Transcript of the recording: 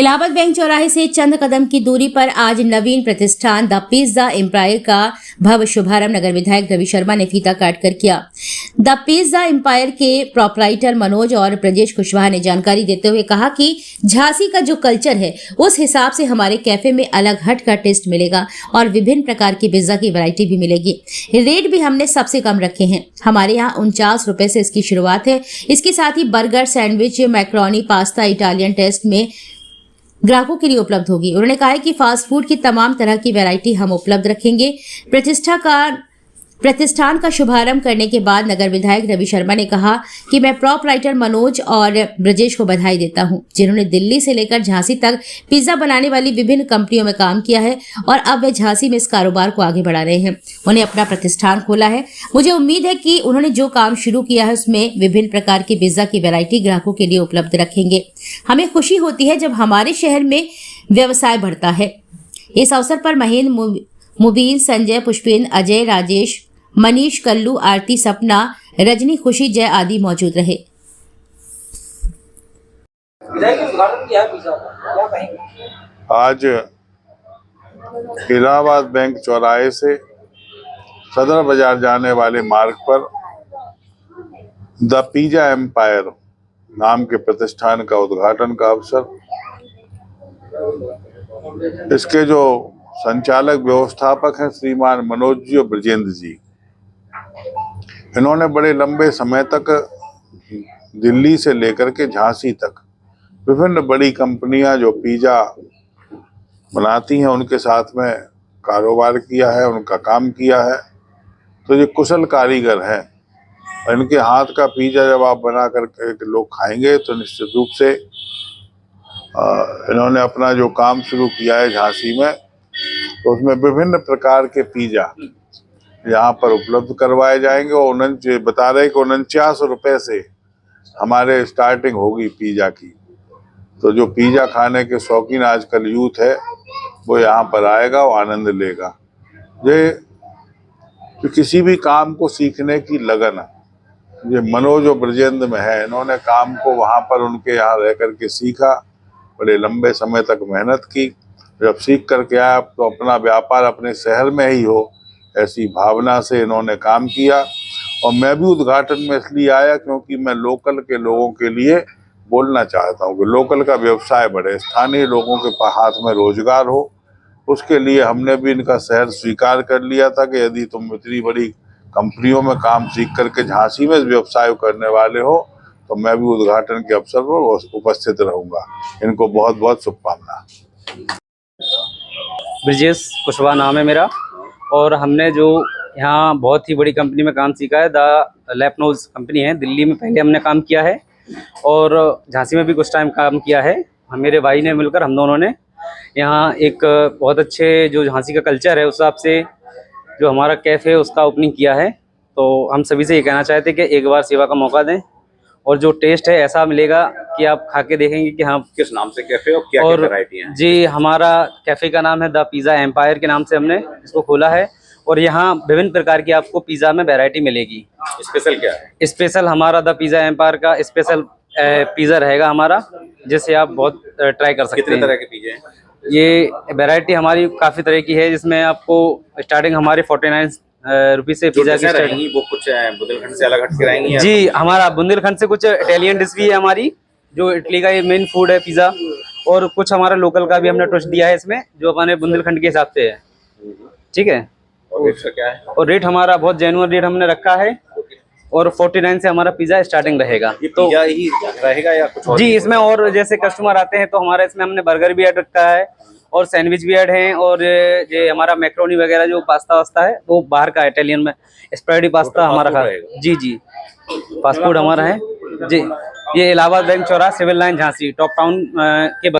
Allahabad bank चौराहे से चंद कदम की दूरी पर आज नवीन प्रतिष्ठान द पिज्जा एम्पायर का भव्य शुभारंभ नगर विधायक रवि शर्मा ने फीता काटकर किया। द पिज्जा एम्पायर के प्रोपराइटर मनोज और ब्रजेश कुशवाहा ने जानकारी देते हुए कहा कि झांसी का जो कल्चर है उस हिसाब से हमारे कैफे में अलग हट का टेस्ट मिलेगा और विभिन्न प्रकार की पिज्जा की वैरायटी भी मिलेगी। रेट भी हमने सबसे कम रखे हैं। हमारे यहाँ 49 रुपए से इसकी शुरुआत है। इसके साथ ही burger, sandwich, macaroni, pasta, Italian taste में ग्राहकों के लिए उपलब्ध होगी। उन्होंने कहा है कि फास्ट फूड की तमाम तरह की वैरायटी हम उपलब्ध रखेंगे। प्रतिष्ठान का शुभारंभ करने के बाद नगर विधायक रवि शर्मा ने कहा कि मैं प्रोपराइटर मनोज और ब्रजेश को बधाई देता हूं, जिन्होंने दिल्ली से लेकर झांसी तक पिज्जा बनाने वाली विभिन्न कंपनियों में काम किया है और अब वे झांसी में इस कारोबार को आगे बढ़ा रहे हैं। उन्हें अपना प्रतिष्ठान खोला है। मुझे उम्मीद है कि उन्होंने जो काम शुरू किया है उसमें विभिन्न प्रकार की पिज्जा की वैरायटी ग्राहकों के लिए उपलब्ध रखेंगे। हमें खुशी होती है जब हमारे शहर में व्यवसाय बढ़ता है। इस अवसर पर महेंद्र, मुबीन, संजय, पुष्पेंद्र, अजय, राजेश, मनीष, कल्लू, आरती, सपना, रजनी, खुशी, जय आदि मौजूद रहे। आज इलाहाबाद बैंक चौराहे से सदर बाजार जाने वाले मार्ग पर द पिज्जा एम्पायर नाम के प्रतिष्ठान का उद्घाटन का अवसर। इसके जो संचालक व्यवस्थापक हैं श्रीमान मनोज जी और ब्रजेंद्र जी, इन्होंने बड़े लंबे समय तक दिल्ली से लेकर के झांसी तक विभिन्न बड़ी कंपनियां जो पिज्जा बनाती हैं उनके साथ में कारोबार किया है, उनका काम किया है। तो ये कुशल कारीगर हैं। इनके हाथ का पिज्जा जब आप बना करके लोग खाएंगे तो निश्चित रूप से इन्होंने अपना जो काम शुरू किया है झांसी में, तो उसमें विभिन्न प्रकार के पिज्जा यहाँ पर उपलब्ध करवाए जाएंगे। और बता रहे कि 49 रुपए से हमारे स्टार्टिंग होगी पिज्जा की। तो जो पिज्जा खाने के शौकीन आजकल यूथ है वो यहाँ पर आएगा, वो आनंद लेगा। ये किसी भी काम को सीखने की लगन ये मनोज और ब्रजेंद्र में है। इन्होंने काम को वहाँ पर उनके यहाँ रह करके सीखा, बड़े लंबे समय तक मेहनत की। जब सीख करके आया तो अपना व्यापार अपने शहर में ही हो, ऐसी भावना से इन्होंने काम किया। और मैं भी उद्घाटन में इसलिए आया क्योंकि मैं लोकल के लोगों के लिए बोलना चाहता हूँ कि लोकल का व्यवसाय बढ़े, स्थानीय लोगों के हाथ में रोजगार हो। उसके लिए हमने भी इनका शहर स्वीकार कर लिया था कि यदि तुम इतनी बड़ी कंपनियों में काम सीख करके झांसी में व्यवसाय करने वाले हो तो मैं भी उद्घाटन के अवसर पर उपस्थित रहूंगा। इनको बहुत बहुत शुभकामना। ब्रजेश कुशवाहा नाम है मेरा और हमने जो यहाँ बहुत ही बड़ी कंपनी में काम सीखा है, द लैपनोज कंपनी है, दिल्ली में पहले हमने काम किया है और झांसी में भी कुछ टाइम काम किया है। मेरे भाई ने मिलकर हम दोनों ने यहाँ एक बहुत अच्छे जो झांसी का कल्चर है उस हिसाब से जो हमारा कैफ़े है उसका ओपनिंग किया है। तो हम सभी से ये कहना चाहते हैं कि एक बार सेवा का मौका दें और जो टेस्ट है ऐसा मिलेगा कि आप खा के देखेंगे कि हाँ। किस नाम से कैफे और क्या वैरायटी है? जी, हमारा कैफे का नाम है द पिज्जा एम्पायर के नाम से हमने इसको खोला है और यहाँ विभिन्न प्रकार की आपको पिज्जा में वैरायटी मिलेगी। स्पेशल क्या है? स्पेशल हमारा द पिज्जा एम्पायर का स्पेशल पिज्जा रहेगा हमारा, जिसे आप बहुत ट्राई कर सकते हैं। कितने तरह के पिज्जे हैं? ये वैरायटी हमारी काफ़ी तरह की है, जिसमें आपको स्टार्टिंग हमारी 49 रुपये से पिज्जा की रहेंगी। वो कुछ बुंदेलखंड से अलग हट के रहेंगी? जी, हमारा बुंदेलखंड से कुछ इटालियन डिश भी है हमारी, जो इटली का ये मेन फूड है पिज्ज़ा, और कुछ हमारा लोकल का भी हमने ट्विस्ट दिया है इसमें जो अपने बुंदेलखंड के हिसाब से है। ठीक है। और रेट क्या है? और रेट हमारा बहुत जेन्युइन रेट हमने रखा है और 49 से हमारा पिज्जा स्टार्टिंग रहेगा। ये तो पिज्जा ही रहेगा या कुछ और? जी, इसमें और जैसे कस्टमर आते हैं तो हमारा इसमें हमने बर्गर भी ऐड रखा है और सैंडविच भी ऐड हैं और ये हमारा मैक्रोनी वगैरह जो पास्ता वास्ता है वो बाहर का इटालियन में स्प्रेडी पास्ता हमारा जी फास्ट फूड हमारा है जी। ये इलाहाबाद बैंक चौराहा civil line Jhansi top town के